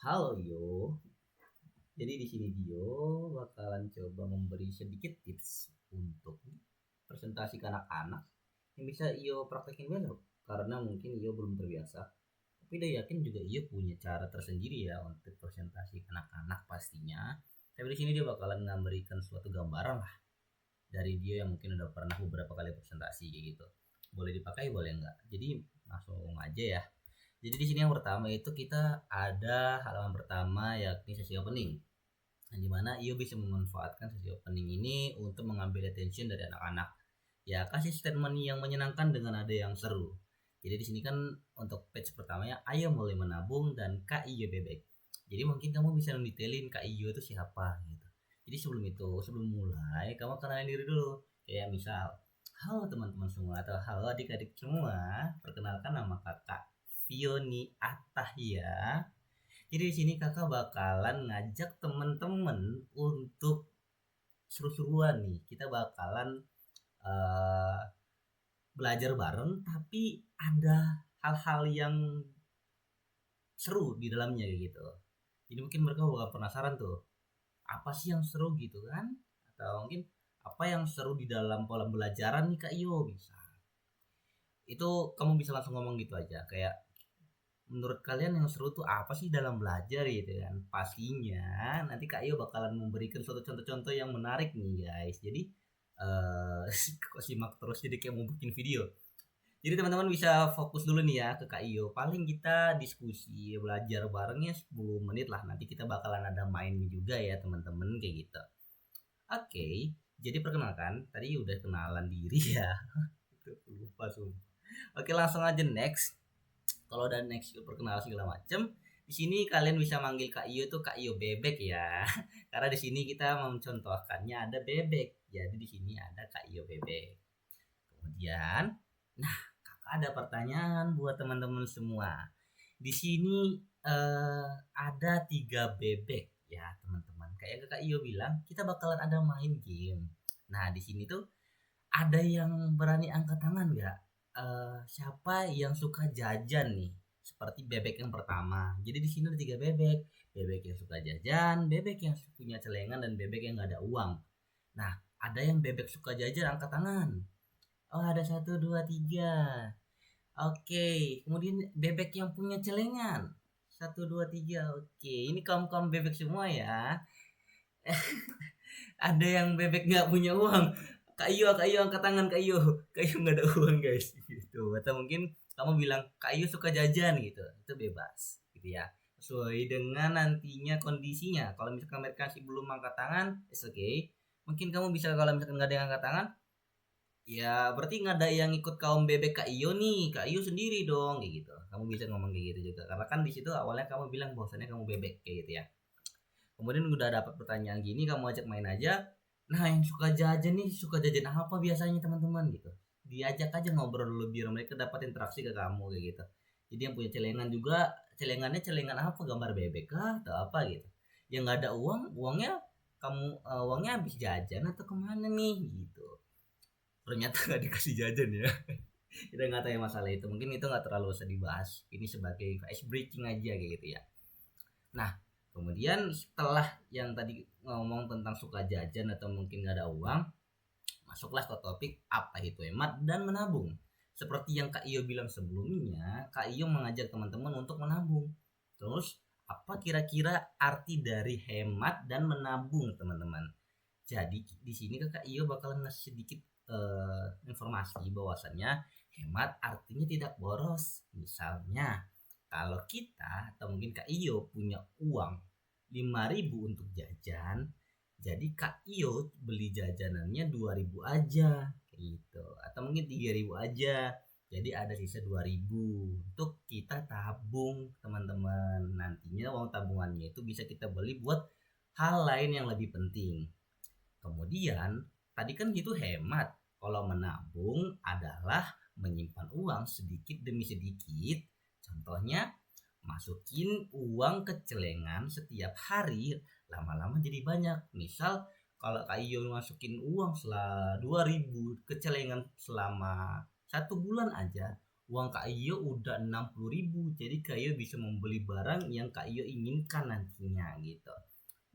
Halo Yo, jadi di sini Dio bakalan coba memberi sedikit tips untuk presentasi ke anak-anak yang bisa Iyo praktekin besok. Karena mungkin Iyo belum terbiasa, tapi dia yakin juga Iyo punya cara tersendiri ya untuk presentasi ke anak-anak pastinya. Tapi di sini dia bakalan memberikan suatu gambaran lah dari dia yang mungkin udah pernah beberapa kali presentasi kayak gitu. Boleh dipakai, boleh enggak. Jadi langsung aja ya. Jadi di sini yang pertama itu kita ada halaman pertama yakni sesi opening. Nah, dimana Iyo bisa memanfaatkan sesi opening ini untuk mengambil attention dari anak-anak. Ya, kasih statement yang menyenangkan dengan ada yang seru. Jadi di sini kan untuk page pertamanya Ayo mulai menabung dan Kak Iyo bebek. Jadi mungkin kamu bisa mendetailin Kak Iyo itu siapa gitu. Jadi sebelum mulai, kamu kenalin diri dulu. Kayak misal, halo teman-teman semua atau halo adik-adik semua, perkenalkan nama kakak Fioni Atahya. Jadi di sini kakak bakalan ngajak temen-temen untuk seru-seruan nih. Kita bakalan uh, belajar bareng, tapi ada hal-hal yang seru di dalamnya kayak gitu. Jadi mungkin mereka bakal penasaran tuh, apa sih yang seru gitu kan? Atau mungkin apa yang seru di dalam pola belajaran nih Kak Iyo bisa. Itu kamu bisa langsung ngomong gitu aja kayak menurut kalian yang seru tuh apa sih dalam belajar gitu kan. Pastinya nanti Kak Iyo bakalan memberikan suatu contoh-contoh yang menarik nih guys. Jadi kok simak terus jadi kayak mau bikin video. Jadi teman-teman bisa fokus dulu nih ya ke Kak Iyo. Paling kita diskusi belajar barengnya 10 menit lah. Nanti kita bakalan ada main juga ya teman-teman kayak gitu. Oke, jadi perkenalkan tadi udah kenalan diri ya. Itu lupa sumpah. Oke, langsung aja next. Kalau udah next perkenalan segala macem, di sini kalian bisa manggil Kak Iyo tuh Kak Iyo bebek ya. Karena di sini kita mencontohkannya ada bebek. Jadi di sini ada Kak Iyo bebek. Kemudian, nah, Kakak ada pertanyaan buat teman-teman semua. Di sini ada 3 bebek ya, teman-teman. Kayak Kakak Iyo bilang, kita bakalan ada main game. Nah, di sini tuh ada yang berani angkat tangan nggak? Siapa yang suka jajan nih? Seperti bebek yang pertama. Jadi di sini ada 3 bebek. Bebek yang suka jajan, bebek yang punya celengan, dan bebek yang nggak ada uang. Nah, ada yang bebek suka jajan angkat tangan. Oh, ada 1, 2, 3. Oke, kemudian bebek yang punya celengan. 1, 2, 3. Oke, ini kaum kaum bebek semua ya. Ada yang bebek nggak punya uang. Kak Iyo angkat tangan Kak Iyo nggak ada uang guys. Gitu. Atau mungkin kamu bilang Kak Iyo suka jajan gitu. Itu bebas, gitu ya. Sesuai dengan nantinya kondisinya. Kalau misalkan mereka masih belum angkat tangan, it's okay. Mungkin kamu bisa kalau misalkan nggak ada yang angkat tangan, ya berarti nggak ada yang ikut kaum bebek Kak Iyo nih, Kak Iyo sendiri dong kayak gitu. Kamu bisa ngomong kayak gitu juga karena kan di situ awalnya kamu bilang bahwasannya kamu bebek kayak gitu ya. Kemudian udah dapat pertanyaan gini, kamu ajak main aja. Nah, yang suka jajan nih, suka jajan apa biasanya teman-teman gitu. Diajak aja ngobrol dulu biar mereka dapat interaksi ke kamu kayak gitu. Jadi yang punya celengan juga, celengannya celengan apa, gambar bebek kah atau apa gitu. Yang nggak ada uang, uangnya habis jajan atau kemana nih gitu. Ternyata nggak dikasih jajan ya. Kita nggak tahu ya masalah itu, mungkin itu nggak terlalu usah dibahas, ini sebagai ice breaking aja kayak gitu ya. Nah, kemudian setelah yang tadi ngomong tentang suka jajan atau mungkin nggak ada uang, masuklah ke topik apa itu hemat dan menabung. Seperti yang Kak Iyo bilang sebelumnya, Kak Iyo mengajak teman-teman untuk menabung. Terus apa kira-kira arti dari hemat dan menabung, teman-teman? Jadi di sini Kak Iyo bakalan ngasih sedikit informasi bahwasannya hemat artinya tidak boros. Misalnya kalau kita atau mungkin Kak Iyo punya uang 5.000 untuk jajan, jadi Kak Iyo beli jajanannya 2.000 aja gitu, atau mungkin 3.000 aja, jadi ada sisa 2.000 untuk kita tabung teman-teman. Nantinya uang tabungannya itu bisa kita beli buat hal lain yang lebih penting. Kemudian tadi kan gitu hemat. Kalau menabung adalah menyimpan uang sedikit demi sedikit. Contohnya masukin uang ke celengan setiap hari, lama-lama jadi banyak. Misal kalau Kak Iyo masukin uang selama 2.000 ke celengan selama 1 bulan aja, uang Kak Iyo udah 60.000. Jadi Kak Iyo bisa membeli barang yang Kak Iyo inginkan nantinya gitu.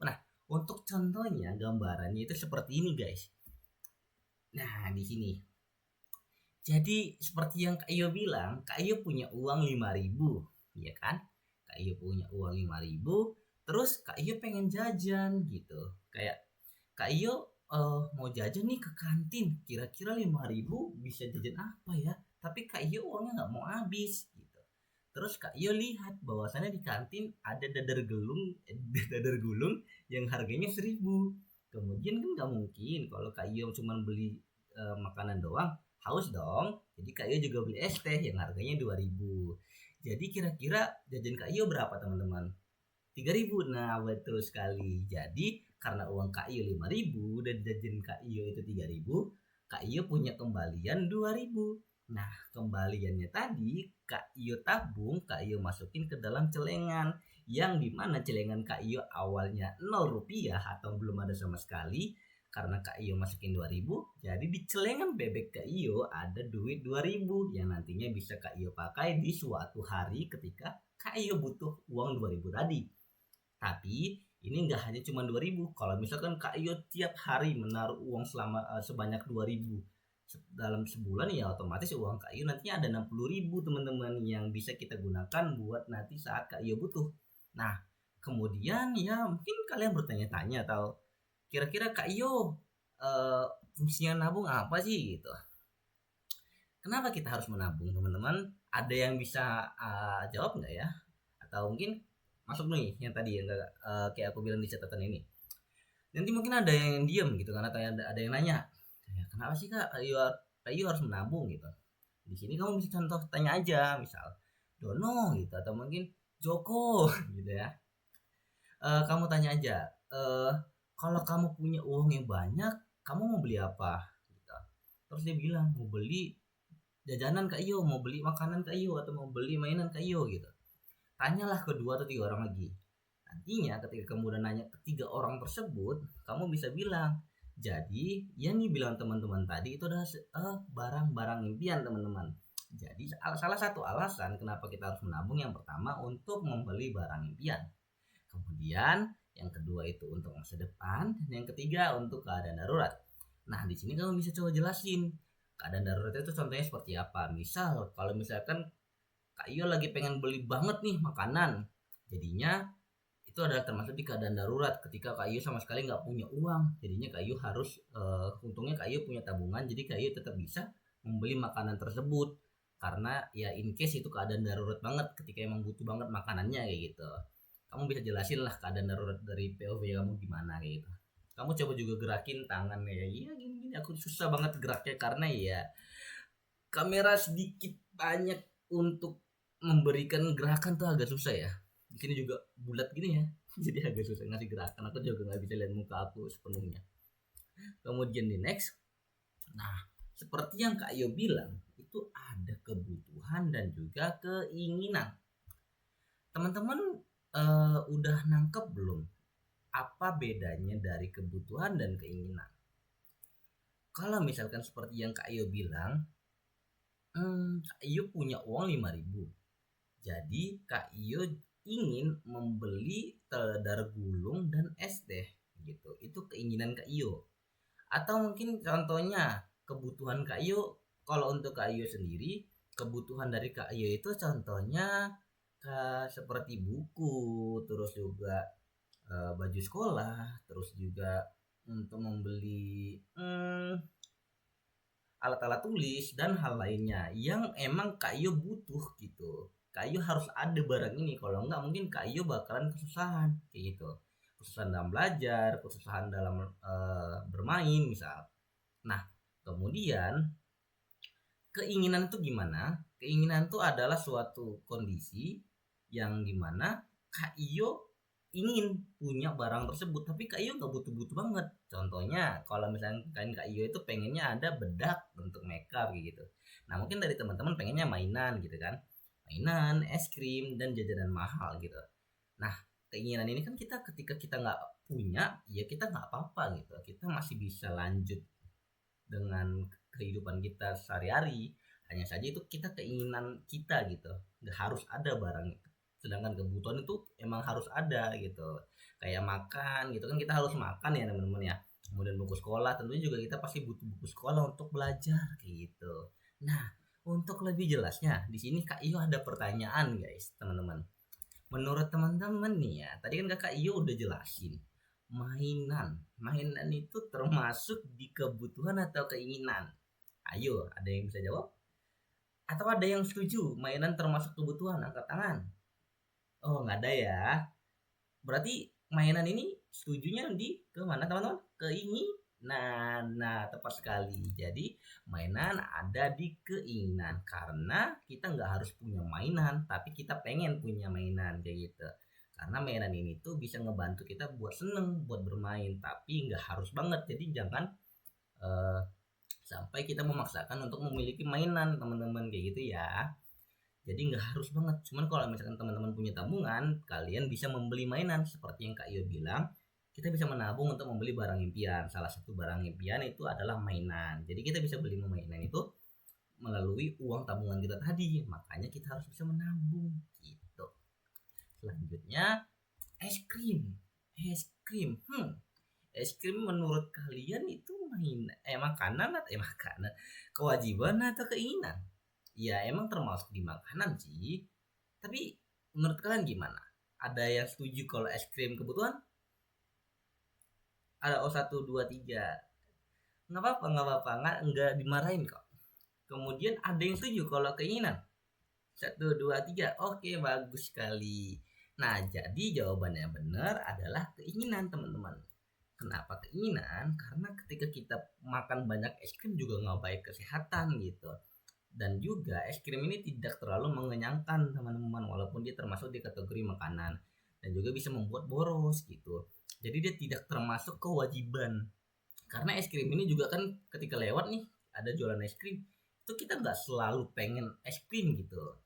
Nah, untuk contohnya gambarannya itu seperti ini guys. Nah, di sini. Jadi seperti yang Kak Iyo bilang, Kak Iyo punya uang 5.000, ya kan? Kak Iyo punya uang 5.000, terus Kak Iyo pengen jajan gitu. Kayak Kak Iyo mau jajan nih ke kantin, kira-kira 5.000 bisa jajan apa ya? Tapi Kak Iyo uangnya nggak mau habis gitu. Terus Kak Iyo lihat bahwasannya di kantin ada dadar gulung yang harganya 1.000. Kemudian kan nggak mungkin kalau Kak Iyo cuma beli makanan doang, haus dong. Jadi Kak Iyo juga beli es teh yang harganya 2.000. Jadi kira-kira jajan Kak Iyo berapa teman-teman? 3.000. Nah, betul sekali. Jadi karena uang Kak Iyo 5.000 dan jajan Kak Iyo itu 3.000, Kak Iyo punya kembalian 2.000. Nah, kembaliannya tadi Kak Iyo tabung, Kak Iyo masukin ke dalam celengan, yang dimana celengan Kak Iyo awalnya 0 rupiah atau belum ada sama sekali. Karena Kak Iyo masukin 2.000, jadi di celengan bebek Kak Iyo ada duit 2.000 yang nantinya bisa Kak Iyo pakai di suatu hari ketika Kak Iyo butuh uang 2.000 tadi. Tapi ini nggak hanya cuma 2.000. Kalau misalkan Kak Iyo tiap hari menaruh uang sebanyak 2.000 dalam sebulan, ya otomatis uang Kak Iyo nantinya ada 60.000 teman-teman yang bisa kita gunakan buat nanti saat Kak Iyo butuh. Nah, kemudian ya mungkin kalian bertanya-tanya atau kira-kira Kak Iyo fungsinya nabung apa sih gitu. Kenapa kita harus menabung teman-teman? Ada yang bisa jawab nggak ya? Atau mungkin masuk nih yang tadi yang kayak aku bilang di catatan ini. Nanti mungkin ada yang diem gitu kan, atau ada yang nanya, ya, kenapa sih Kak Ayu harus menabung gitu. Di sini kamu bisa contoh tanya aja, misal Dono gitu, atau mungkin Joko gitu ya. Kamu tanya aja, kalau kamu punya uang yang banyak, kamu mau beli apa gitu. Terus dia bilang mau beli jajanan Kak Iyo, mau beli makanan Kak Iyo, atau mau beli mainan Kak Iyo gitu. Tanyalah kedua atau tiga orang lagi. Nantinya ketika kamu udah nanya ketiga orang tersebut, kamu bisa bilang, jadi yang dibilang teman-teman tadi itu adalah barang-barang impian teman-teman. Jadi salah satu alasan kenapa kita harus menabung, yang pertama untuk membeli barang impian. Kemudian yang kedua itu untuk masa depan, dan yang ketiga untuk keadaan darurat. Nah, di sini kamu bisa coba jelasin keadaan darurat itu contohnya seperti apa. Misal kalau misalkan Kak Iyo lagi pengen beli banget nih makanan, jadinya itu adalah termasuk di keadaan darurat ketika Kak Iyo sama sekali nggak punya uang. Jadinya Kak Iyo harus untungnya Kak Iyo punya tabungan, jadi Kak Iyo tetap bisa membeli makanan tersebut karena ya in case itu keadaan darurat banget, ketika emang butuh banget makanannya kayak gitu. Kamu bisa jelasin lah keadaan darurat dari POV kamu gimana kayak gitu. Kamu coba juga gerakin tangan ya. Iya gini aku susah banget geraknya karena ya kamera sedikit banyak untuk memberikan gerakan tuh agak susah ya. Di sini juga bulat gini ya, jadi agak susah ngasih gerakan. Aku juga nggak bisa lihat muka aku sepenuhnya. Kemudian di next, nah seperti yang Kak Yo bilang, itu ada kebutuhan dan juga keinginan. Teman-teman udah nangkep belum apa bedanya dari kebutuhan dan keinginan? Kalau misalkan seperti yang Kak Yo bilang, Kak Iyo punya uang 5.000. Jadi Kak Iyo ingin membeli telur gulung dan es teh gitu. Itu keinginan Kak Iyo. Atau mungkin contohnya kebutuhan Kak Iyo, kalau untuk Kak Iyo sendiri, kebutuhan dari Kak Iyo itu contohnya seperti buku, terus juga baju sekolah, terus juga untuk membeli alat-alat tulis dan hal lainnya yang emang Kak Iyo butuh gitu. Kak Iyo harus ada barang ini, kalau enggak mungkin Kak Iyo bakalan kesusahan kayak gitu. Kesusahan dalam belajar, kesusahan dalam bermain misal. Nah, kemudian keinginan itu gimana? Keinginan itu adalah suatu kondisi yang dimana Kak Iyo ingin punya barang tersebut, tapi Kak Iyo nggak butuh-butuh banget. Contohnya kalau misalnya Kak Iyo itu pengennya ada bedak untuk makeup gitu. Nah mungkin dari teman-teman pengennya mainan gitu kan, mainan, es krim dan jajanan mahal gitu. Nah keinginan ini kan kita ketika kita nggak punya, ya kita nggak apa-apa gitu, kita masih bisa lanjut dengan kehidupan kita sehari-hari. hanya saja itu kita keinginan kita gitu, nggak harus ada barang itu. Sedangkan kebutuhan itu emang harus ada gitu, kayak makan gitu kan, kita harus makan ya teman-teman ya. Kemudian buku sekolah, tentunya juga kita pasti butuh buku sekolah untuk belajar kayak gitu. Nah, untuk lebih jelasnya di sini Kak Iyo ada pertanyaan guys teman-teman. Menurut teman-teman nih ya, tadi kan Kakak Iyo udah jelasin mainan itu termasuk di kebutuhan atau keinginan. Ayo, ada yang bisa jawab? Atau ada yang setuju mainan termasuk kebutuhan? Angkat tangan. Oh, nggak ada ya. Berarti mainan ini setujunya di ke mana teman-teman? Ke ini. Nah, tepat sekali. Jadi mainan ada di keinginan, karena kita nggak harus punya mainan, tapi kita pengen punya mainan kayak gitu. Karena mainan ini tuh bisa ngebantu kita buat seneng, buat bermain, tapi nggak harus banget. Jadi jangan eh, sampai kita memaksakan untuk memiliki mainan teman-teman kayak gitu ya. Jadi nggak harus banget, cuman kalau misalkan teman-teman punya tabungan, kalian bisa membeli mainan seperti yang Kak Iyo bilang. Kita bisa menabung untuk membeli barang impian. Salah satu barang impian itu adalah mainan. Jadi kita bisa beli mainan itu melalui uang tabungan kita tadi. Makanya kita harus bisa menabung gitu. Selanjutnya, es krim. Es krim menurut kalian itu makanan atau makanan, kewajiban atau keinginan? Ya emang termasuk di makanan sih. Tapi menurut kalian gimana? Ada yang setuju kalau es krim kebutuhan? Ada oh 1 2 3. Nggak apa-apa, nggak dimarahin kok. Kemudian ada yang setuju kalau keinginan. 1 2 3. Oke, bagus sekali. Nah, jadi jawabannya benar adalah keinginan teman-teman. Kenapa keinginan? Karena ketika kita makan banyak es krim juga nggak baik kesehatan gitu. Dan juga es krim ini tidak terlalu mengenyangkan teman-teman, walaupun dia termasuk di kategori makanan, dan juga bisa membuat boros gitu. Jadi dia tidak termasuk kewajiban. Karena es krim ini juga kan ketika lewat nih ada jualan es krim, itu kita nggak selalu pengen es krim gitu,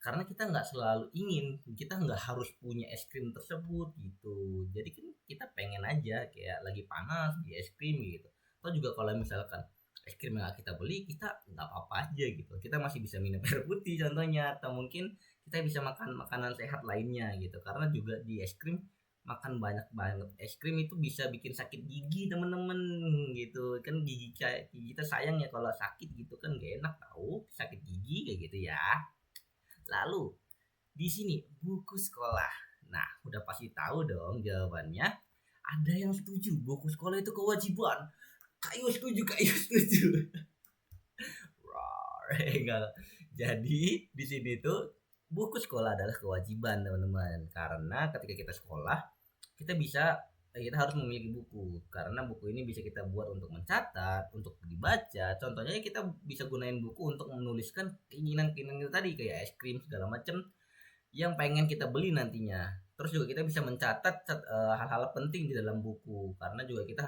karena kita nggak selalu ingin, kita nggak harus punya es krim tersebut gitu. Jadi kan kita pengen aja kayak lagi panas di es krim gitu. Atau juga kalau misalkan es krim yang kita beli, kita nggak apa-apa aja gitu, kita masih bisa minum air putih contohnya, atau mungkin kita bisa makan makanan sehat lainnya gitu. Karena juga di es krim, makan banyak banget es krim itu bisa bikin sakit gigi temen-temen gitu kan. Gigi kita sayang ya kalau sakit gitu kan, gak enak tahu sakit gigi kayak gitu ya. Lalu di sini buku sekolah. Nah, udah pasti tahu dong jawabannya. Ada yang setuju buku sekolah itu kewajiban. Kayu setuju, kayu setuju. Enggak. Jadi di sini tuh buku sekolah adalah kewajiban teman-teman. Karena ketika kita sekolah, kita harus memiliki buku, karena buku ini bisa kita buat untuk mencatat, untuk dibaca. Contohnya kita bisa gunain buku untuk menuliskan keinginan-keinginan kita tadi, kayak es krim segala macam yang pengen kita beli nantinya. Terus juga kita bisa mencatat hal-hal penting di dalam buku, karena juga kita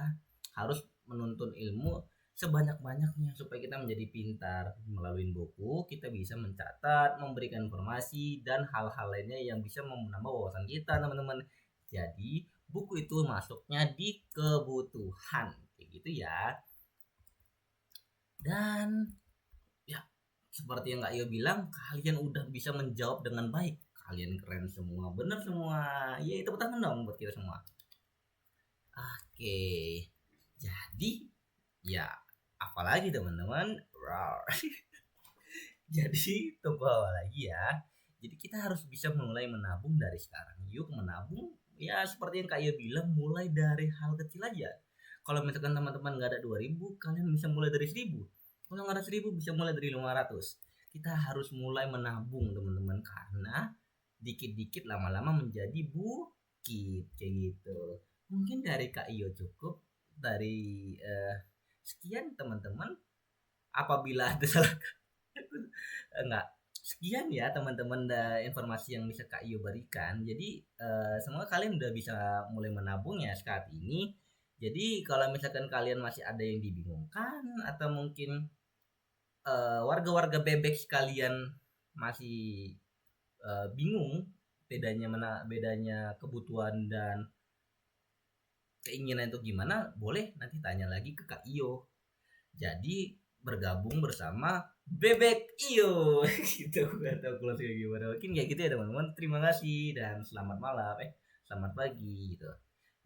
harus menuntut ilmu sebanyak-banyaknya supaya kita menjadi pintar. Melalui buku kita bisa mencatat, memberikan informasi, dan hal-hal lainnya yang bisa menambah wawasan kita teman-teman. Jadi buku itu masuknya di kebutuhan kayak gitu ya. Dan ya, seperti yang Kak Iyo bilang, kalian udah bisa menjawab dengan baik. Kalian keren semua, bener semua. Ya, tepuk tangan dong buat kita semua. Oke, jadi ya apalagi teman-teman. Jadi tunggu apa lagi ya. Jadi kita harus bisa mulai menabung dari sekarang. Yuk menabung, ya seperti yang Kak Iyo bilang, mulai dari hal kecil aja. Kalau misalkan teman-teman nggak ada 2.000, kalian bisa mulai dari 1.000. Kalau nggak ada 1.000, bisa mulai dari 500. Kita harus mulai menabung teman-teman, karena dikit-dikit lama-lama menjadi bukit kayak gitu. Mungkin dari Kak Iyo cukup. Dari sekian teman-teman. Apabila ada salah enggak, sekian ya teman-teman informasi yang bisa Kak Iyo berikan. Jadi semoga kalian udah bisa mulai menabung ya saat ini. Jadi kalau misalkan kalian masih ada yang dibingungkan, atau mungkin warga-warga bebek sekalian masih bingung bedanya kebutuhan dan keinginan itu gimana, boleh nanti tanya lagi ke Kak Iyo. Jadi bergabung bersama bebek iyo gitu. Gak tahu close kayak gimana, mungkin kayak gitu ya teman-teman. Terima kasih dan selamat malam, selamat pagi gitu.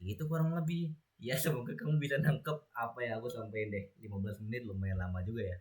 Itu kurang lebih. Ya semoga kamu bisa nangkep apa yang aku sampaikan deh. 15 menit lumayan lama juga ya.